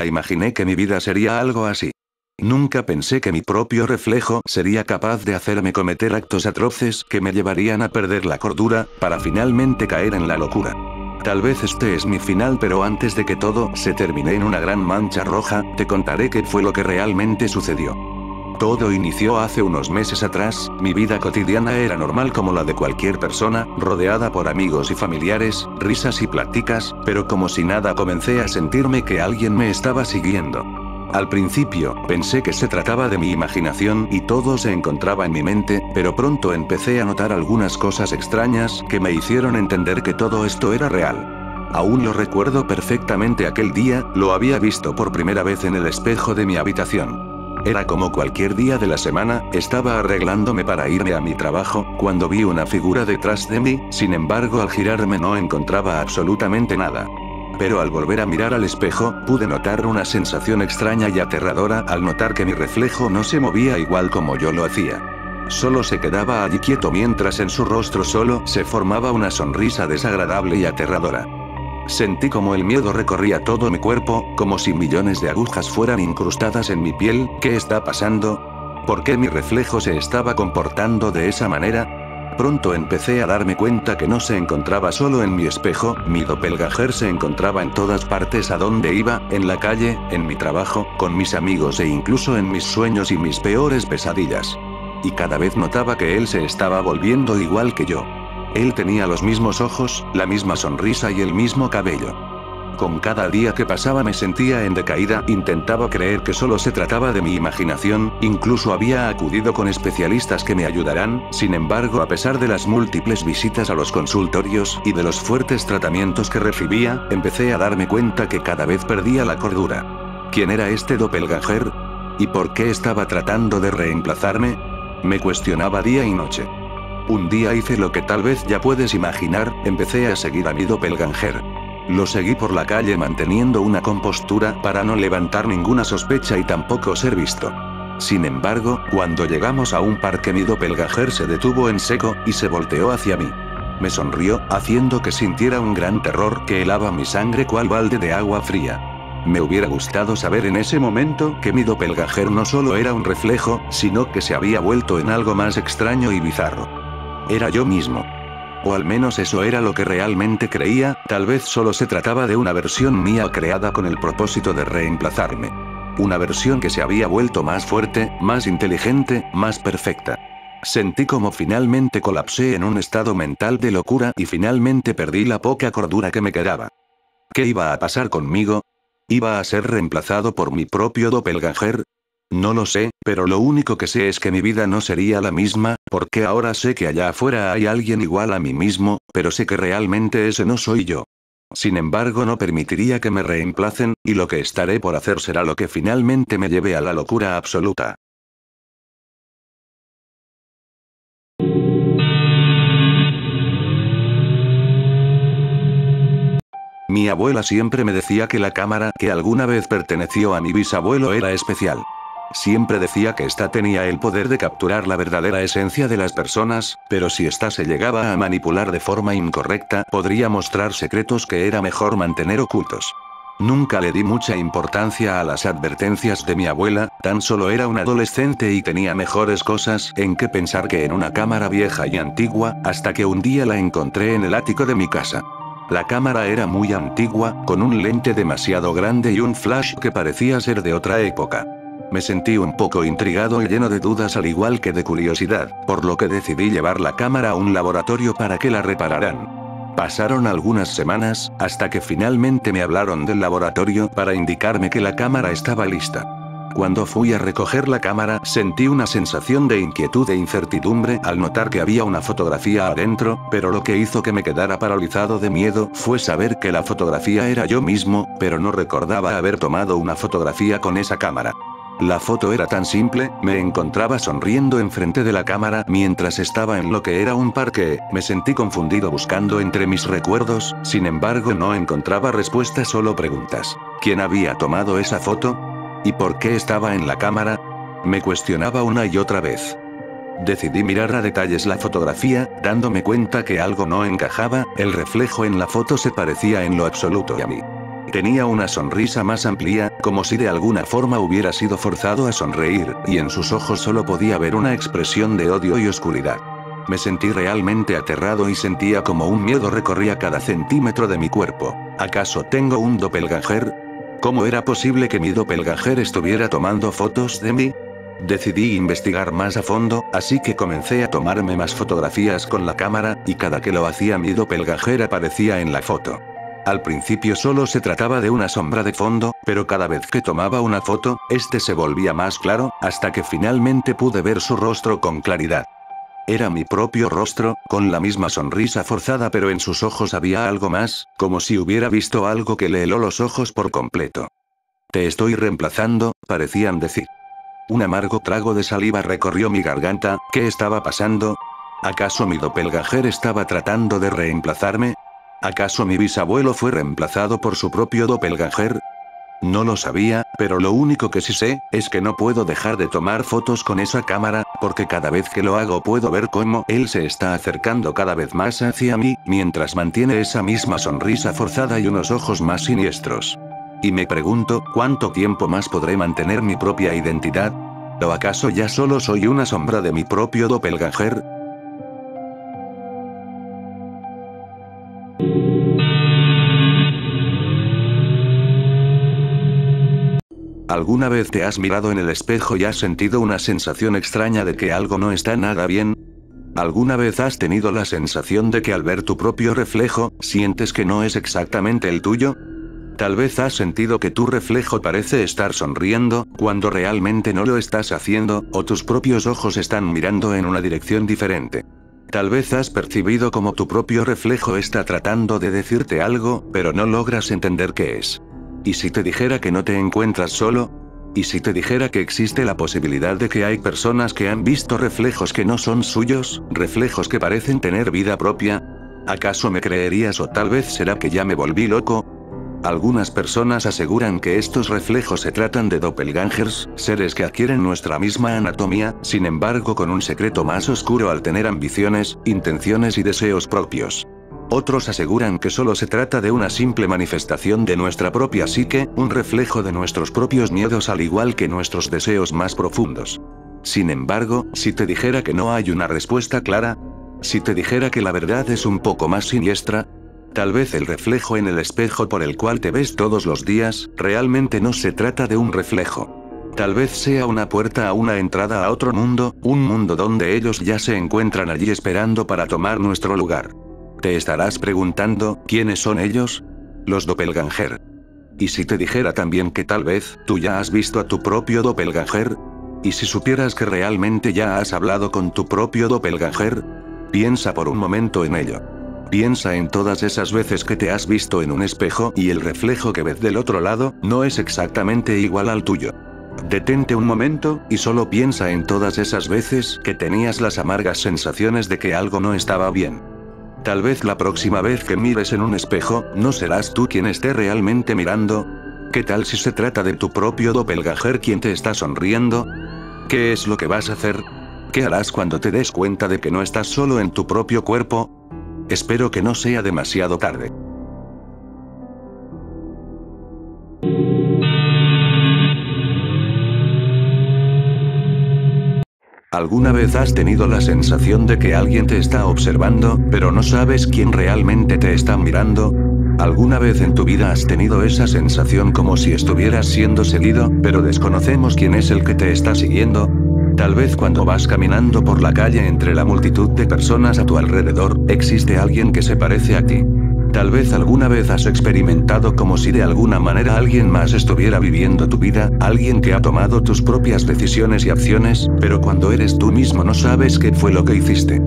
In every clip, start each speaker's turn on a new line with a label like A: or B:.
A: nunca imaginé que mi vida sería algo así. Nunca pensé que mi propio reflejo sería capaz de hacerme cometer actos atroces que me llevarían a perder la cordura, para finalmente caer en la locura. Tal vez este es mi final, pero antes de que todo se termine en una gran mancha roja, te contaré qué fue lo que realmente sucedió. Todo inició hace unos meses atrás. Mi vida cotidiana era normal como la de cualquier persona, rodeada por amigos y familiares, risas y pláticas, pero como si nada comencé a sentirme que alguien me estaba siguiendo. Al principio, pensé que se trataba de mi imaginación y todo se encontraba en mi mente, pero pronto empecé a notar algunas cosas extrañas que me hicieron entender que todo esto era real. Aún lo recuerdo perfectamente aquel día, lo había visto por primera vez en el espejo de mi habitación. Era como cualquier día de la semana, estaba arreglándome para irme a mi trabajo, cuando vi una figura detrás de mí, sin embargo al girarme no encontraba absolutamente nada. Pero al volver a mirar al espejo, pude notar una sensación extraña y aterradora al notar que mi reflejo no se movía igual como yo lo hacía. Solo se quedaba allí quieto mientras en su rostro solo se formaba una sonrisa desagradable y aterradora. Sentí como el miedo recorría todo mi cuerpo, como si millones de agujas fueran incrustadas en mi piel. ¿Qué está pasando? ¿Por qué mi reflejo se estaba comportando de esa manera? Pronto empecé a darme cuenta que no se encontraba solo en mi espejo, mi doppelganger se encontraba en todas partes a donde iba, en la calle, en mi trabajo, con mis amigos e incluso en mis sueños y mis peores pesadillas. Y cada vez notaba que él se estaba volviendo igual que yo. Él tenía los mismos ojos, la misma sonrisa y el mismo cabello. Con cada día que pasaba me sentía en decaída, intentaba creer que solo se trataba de mi imaginación, incluso había acudido con especialistas que me ayudarán. Sin embargo, a pesar de las múltiples visitas a los consultorios y de los fuertes tratamientos que recibía, empecé a darme cuenta que cada vez perdía la cordura. ¿Quién era este doppelganger? ¿Y por qué estaba tratando de reemplazarme? Me cuestionaba día y noche. Un día hice lo que tal vez ya puedes imaginar, empecé a seguir a mi doppelganger. Lo seguí por la calle manteniendo una compostura para no levantar ninguna sospecha y tampoco ser visto. Sin embargo, cuando llegamos a un parque mi doppelganger se detuvo en seco, y se volteó hacia mí. Me sonrió, haciendo que sintiera un gran terror que helaba mi sangre cual balde de agua fría. Me hubiera gustado saber en ese momento que mi doppelganger no solo era un reflejo, sino que se había vuelto en algo más extraño y bizarro. Era yo mismo. O al menos eso era lo que realmente creía, tal vez solo se trataba de una versión mía creada con el propósito de reemplazarme. Una versión que se había vuelto más fuerte, más inteligente, más perfecta. Sentí como finalmente colapsé en un estado mental de locura y finalmente perdí la poca cordura que me quedaba. ¿Qué iba a pasar conmigo? ¿Iba a ser reemplazado por mi propio doppelganger? No lo sé, pero lo único que sé es que mi vida no sería la misma, porque ahora sé que allá afuera hay alguien igual a mí mismo, pero sé que realmente ese no soy yo. Sin embargo, no permitiría que me reemplacen, y lo que estaré por hacer será lo que finalmente me lleve a la locura absoluta. Mi abuela siempre me decía que la cámara que alguna vez perteneció a mi bisabuelo era especial. Siempre decía que esta tenía el poder de capturar la verdadera esencia de las personas, pero si ésta se llegaba a manipular de forma incorrecta, podría mostrar secretos que era mejor mantener ocultos. Nunca le di mucha importancia a las advertencias de mi abuela, tan solo era un adolescente y tenía mejores cosas en que pensar que en una cámara vieja y antigua, hasta que un día la encontré en el ático de mi casa. La cámara era muy antigua, con un lente demasiado grande y un flash que parecía ser de otra época. Me sentí un poco intrigado y lleno de dudas al igual que de curiosidad, por lo que decidí llevar la cámara a un laboratorio para que la repararan. Pasaron algunas semanas, hasta que finalmente me hablaron del laboratorio para indicarme que la cámara estaba lista. Cuando fui a recoger la cámara, sentí una sensación de inquietud e incertidumbre al notar que había una fotografía adentro, pero lo que hizo que me quedara paralizado de miedo fue saber que la fotografía era yo mismo, pero no recordaba haber tomado una fotografía con esa cámara. La foto era tan simple, me encontraba sonriendo enfrente de la cámara mientras estaba en lo que era un parque. Me sentí confundido buscando entre mis recuerdos, sin embargo no encontraba respuestas, solo preguntas. ¿Quién había tomado esa foto? ¿Y por qué estaba en la cámara? Me cuestionaba una y otra vez. Decidí mirar a detalles la fotografía, dándome cuenta que algo no encajaba, el reflejo en la foto se parecía en lo absoluto a mí. Tenía una sonrisa más amplia, como si de alguna forma hubiera sido forzado a sonreír, y en sus ojos solo podía ver una expresión de odio y oscuridad. Me sentí realmente aterrado y sentía como un miedo recorría cada centímetro de mi cuerpo. ¿Acaso tengo un doppelganger? ¿Cómo era posible que mi doppelganger estuviera tomando fotos de mí? Decidí investigar más a fondo, así que comencé a tomarme más fotografías con la cámara, y cada que lo hacía mi doppelganger aparecía en la foto. Al principio solo se trataba de una sombra de fondo, pero cada vez que tomaba una foto, este se volvía más claro, hasta que finalmente pude ver su rostro con claridad. Era mi propio rostro, con la misma sonrisa forzada, pero en sus ojos había algo más, como si hubiera visto algo que le heló los ojos por completo. «Te estoy reemplazando», parecían decir. Un amargo trago de saliva recorrió mi garganta. ¿Qué estaba pasando? ¿Acaso mi doppelganger estaba tratando de reemplazarme? ¿Acaso mi bisabuelo fue reemplazado por su propio doppelganger? No lo sabía, pero lo único que sí sé, es que no puedo dejar de tomar fotos con esa cámara, porque cada vez que lo hago puedo ver cómo él se está acercando cada vez más hacia mí, mientras mantiene esa misma sonrisa forzada y unos ojos más siniestros. Y me pregunto, ¿cuánto tiempo más podré mantener mi propia identidad? ¿O acaso ya solo soy una sombra de mi propio doppelganger? ¿Alguna vez te has mirado en el espejo y has sentido una sensación extraña de que algo no está nada bien? ¿Alguna vez has tenido la sensación de que al ver tu propio reflejo, sientes que no es exactamente el tuyo? Tal vez has sentido que tu reflejo parece estar sonriendo, cuando realmente no lo estás haciendo, o tus propios ojos están mirando en una dirección diferente. Tal vez has percibido como tu propio reflejo está tratando de decirte algo, pero no logras entender qué es. ¿Y si te dijera que no te encuentras solo? ¿Y si te dijera que existe la posibilidad de que hay personas que han visto reflejos que no son suyos, reflejos que parecen tener vida propia? ¿Acaso me creerías o tal vez será que ya me volví loco? Algunas personas aseguran que estos reflejos se tratan de doppelgangers, seres que adquieren nuestra misma anatomía, sin embargo con un secreto más oscuro al tener ambiciones, intenciones y deseos propios. Otros aseguran que solo se trata de una simple manifestación de nuestra propia psique, un reflejo de nuestros propios miedos al igual que nuestros deseos más profundos. Sin embargo, si te dijera que no hay una respuesta clara, si te dijera que la verdad es un poco más siniestra, tal vez el reflejo en el espejo por el cual te ves todos los días, realmente no se trata de un reflejo. Tal vez sea una puerta a una entrada a otro mundo, un mundo donde ellos ya se encuentran allí esperando para tomar nuestro lugar. Te estarás preguntando, ¿quiénes son ellos? Los doppelganger. ¿Y si te dijera también que tal vez, tú ya has visto a tu propio doppelganger? ¿Y si supieras que realmente ya has hablado con tu propio doppelganger? Piensa por un momento en ello. Piensa en todas esas veces que te has visto en un espejo y el reflejo que ves del otro lado, no es exactamente igual al tuyo. Detente un momento, y solo piensa en todas esas veces que tenías las amargas sensaciones de que algo no estaba bien. Tal vez la próxima vez que mires en un espejo, no serás tú quien esté realmente mirando. ¿Qué tal si se trata de tu propio doppelganger quien te está sonriendo? ¿Qué es lo que vas a hacer? ¿Qué harás cuando te des cuenta de que no estás solo en tu propio cuerpo? Espero que no sea demasiado tarde. ¿Alguna vez has tenido la sensación de que alguien te está observando, pero no sabes quién realmente te está mirando? ¿Alguna vez en tu vida has tenido esa sensación como si estuvieras siendo seguido, pero desconocemos quién es el que te está siguiendo? Tal vez cuando vas caminando por la calle entre la multitud de personas a tu alrededor, existe alguien que se parece a ti. Tal vez alguna vez has experimentado como si de alguna manera alguien más estuviera viviendo tu vida, alguien que ha tomado tus propias decisiones y acciones, pero cuando eres tú mismo no sabes qué fue lo que hiciste.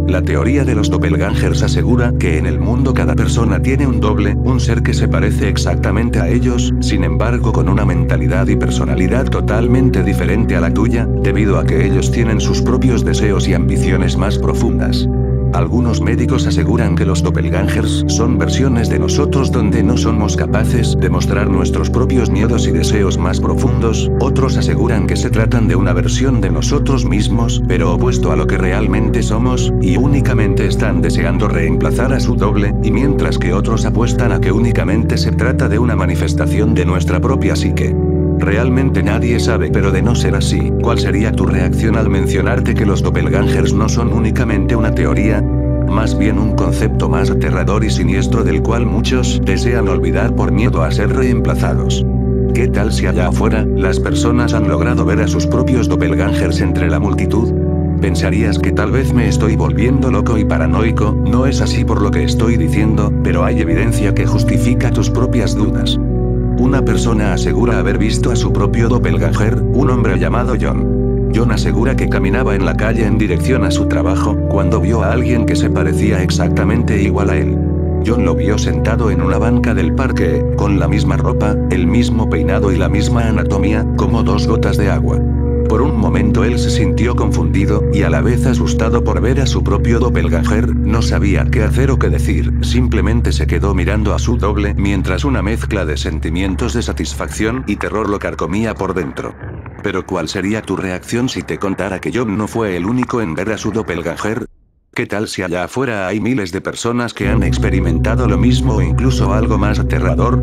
A: La teoría de los doppelgangers asegura que en el mundo cada persona tiene un doble, un ser que se parece exactamente a ellos, sin embargo con una mentalidad y personalidad totalmente diferente a la tuya, debido a que ellos tienen sus propios deseos y ambiciones más profundas. Algunos médicos aseguran que los doppelgangers son versiones de nosotros donde no somos capaces de mostrar nuestros propios miedos y deseos más profundos, otros aseguran que se tratan de una versión de nosotros mismos, pero opuesto a lo que realmente somos, y únicamente están deseando reemplazar a su doble, y mientras que otros apuestan a que únicamente se trata de una manifestación de nuestra propia psique. Realmente nadie sabe, pero de no ser así, ¿cuál sería tu reacción al mencionarte que los doppelgangers no son únicamente una teoría? Más bien un concepto más aterrador y siniestro del cual muchos desean olvidar por miedo a ser reemplazados. ¿Qué tal si allá afuera, las personas han logrado ver a sus propios doppelgangers entre la multitud? Pensarías que tal vez me estoy volviendo loco y paranoico, no es así por lo que estoy diciendo, pero hay evidencia que justifica tus propias dudas. Una persona asegura haber visto a su propio doppelganger, un hombre llamado John. John asegura que caminaba en la calle en dirección a su trabajo, cuando vio a alguien que se parecía exactamente igual a él. John lo vio sentado en una banca del parque, con la misma ropa, el mismo peinado y la misma anatomía, como dos gotas de agua. Por un momento él se sintió confundido, y a la vez asustado por ver a su propio doppelganger, no sabía qué hacer o qué decir, simplemente se quedó mirando a su doble mientras una mezcla de sentimientos de satisfacción y terror lo carcomía por dentro. Pero ¿cuál sería tu reacción si te contara que John no fue el único en ver a su doppelganger? ¿Qué tal si allá afuera hay miles de personas que han experimentado lo mismo o incluso algo más aterrador?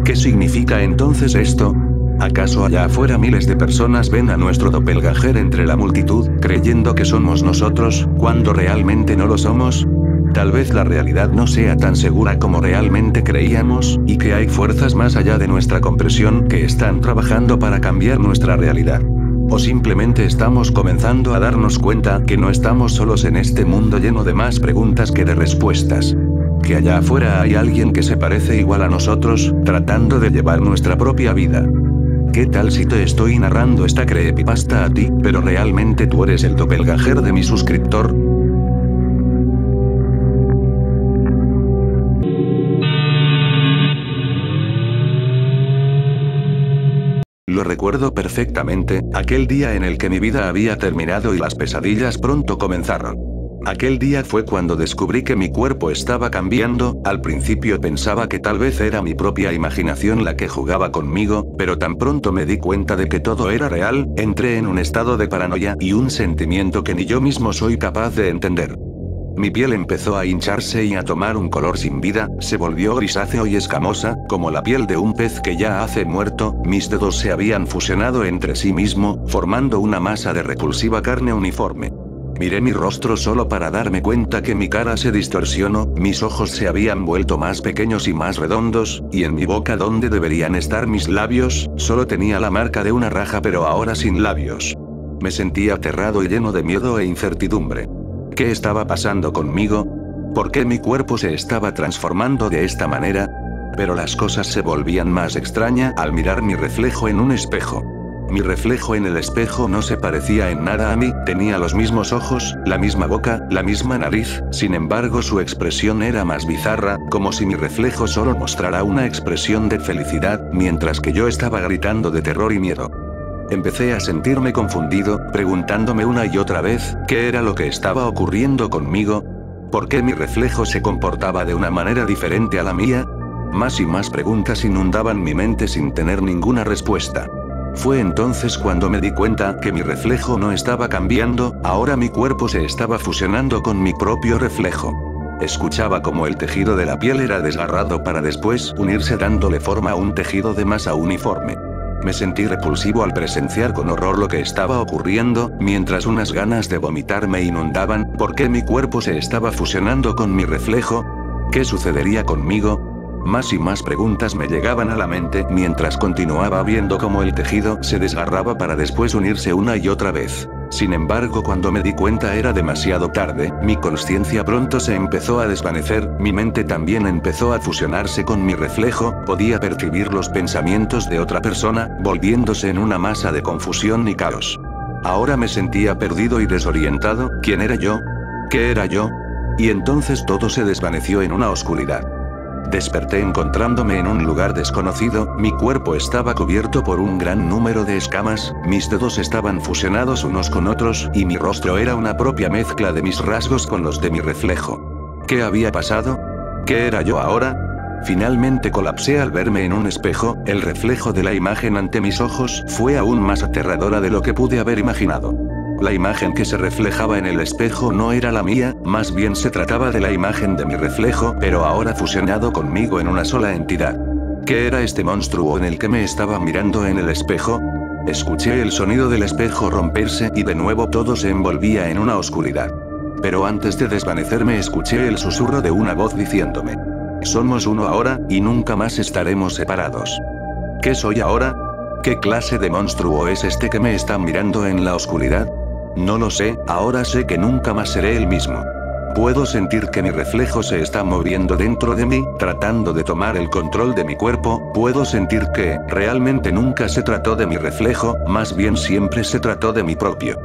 A: ¿Qué significa entonces esto? ¿Acaso allá afuera miles de personas ven a nuestro doppelganger entre la multitud, creyendo que somos nosotros, cuando realmente no lo somos? Tal vez la realidad no sea tan segura como realmente creíamos, y que hay fuerzas más allá de nuestra comprensión que están trabajando para cambiar nuestra realidad. O simplemente estamos comenzando a darnos cuenta que no estamos solos en este mundo lleno de más preguntas que de respuestas. Que allá afuera hay alguien que se parece igual a nosotros, tratando de llevar nuestra propia vida. ¿Qué tal si te estoy narrando esta creepypasta a ti, pero realmente tú eres el doppelganger de mi suscriptor? Lo recuerdo perfectamente, aquel día en el que mi vida había terminado y las pesadillas pronto comenzaron. Aquel día fue cuando descubrí que mi cuerpo estaba cambiando. Al principio pensaba que tal vez era mi propia imaginación la que jugaba conmigo, pero tan pronto me di cuenta de que todo era real, entré en un estado de paranoia y un sentimiento que ni yo mismo soy capaz de entender. Mi piel empezó a hincharse y a tomar un color sin vida, se volvió grisáceo y escamosa, como la piel de un pez que ya hace muerto, mis dedos se habían fusionado entre sí mismo, formando una masa de repulsiva carne uniforme. Miré mi rostro solo para darme cuenta que mi cara se distorsionó, mis ojos se habían vuelto más pequeños y más redondos, y en mi boca donde deberían estar mis labios, solo tenía la marca de una raja pero ahora sin labios. Me sentía aterrado y lleno de miedo e incertidumbre. ¿Qué estaba pasando conmigo? ¿Por qué mi cuerpo se estaba transformando de esta manera? Pero las cosas se volvían más extrañas al mirar mi reflejo en un espejo. Mi reflejo en el espejo no se parecía en nada a mí, tenía los mismos ojos, la misma boca, la misma nariz, sin embargo su expresión era más bizarra, como si mi reflejo solo mostrara una expresión de felicidad, mientras que yo estaba gritando de terror y miedo. Empecé a sentirme confundido, preguntándome una y otra vez, ¿qué era lo que estaba ocurriendo conmigo? ¿Por qué mi reflejo se comportaba de una manera diferente a la mía? Más y más preguntas inundaban mi mente sin tener ninguna respuesta. Fue entonces cuando me di cuenta que mi reflejo no estaba cambiando, ahora mi cuerpo se estaba fusionando con mi propio reflejo. Escuchaba como el tejido de la piel era desgarrado para después unirse dándole forma a un tejido de masa uniforme. Me sentí repulsivo al presenciar con horror lo que estaba ocurriendo, mientras unas ganas de vomitar me inundaban. ¿Por qué mi cuerpo se estaba fusionando con mi reflejo? ¿Qué sucedería conmigo? Más y más preguntas me llegaban a la mente mientras continuaba viendo cómo el tejido se desgarraba para después unirse una y otra vez. Sin embargo, cuando me di cuenta era demasiado tarde, mi conciencia pronto se empezó a desvanecer, mi mente también empezó a fusionarse con mi reflejo, podía percibir los pensamientos de otra persona, volviéndose en una masa de confusión y caos. Ahora me sentía perdido y desorientado. ¿Quién era yo? ¿Qué era yo? Y entonces todo se desvaneció en una oscuridad. Desperté encontrándome en un lugar desconocido, mi cuerpo estaba cubierto por un gran número de escamas, mis dedos estaban fusionados unos con otros, y mi rostro era una propia mezcla de mis rasgos con los de mi reflejo. ¿Qué había pasado? ¿Qué era yo ahora? Finalmente colapsé al verme en un espejo, el reflejo de la imagen ante mis ojos fue aún más aterradora de lo que pude haber imaginado. La imagen que se reflejaba en el espejo no era la mía, más bien se trataba de la imagen de mi reflejo, pero ahora fusionado conmigo en una sola entidad. ¿Qué era este monstruo en el que me estaba mirando en el espejo? Escuché el sonido del espejo romperse y de nuevo todo se envolvía en una oscuridad. Pero antes de desvanecerme escuché el susurro de una voz diciéndome: somos uno ahora, y nunca más estaremos separados. ¿Qué soy ahora? ¿Qué clase de monstruo es este que me está mirando en la oscuridad? No lo sé, ahora sé que nunca más seré el mismo. Puedo sentir que mi reflejo se está moviendo dentro de mí, tratando de tomar el control de mi cuerpo. Puedo sentir que, realmente nunca se trató de mi reflejo, más bien siempre se trató de mi propio.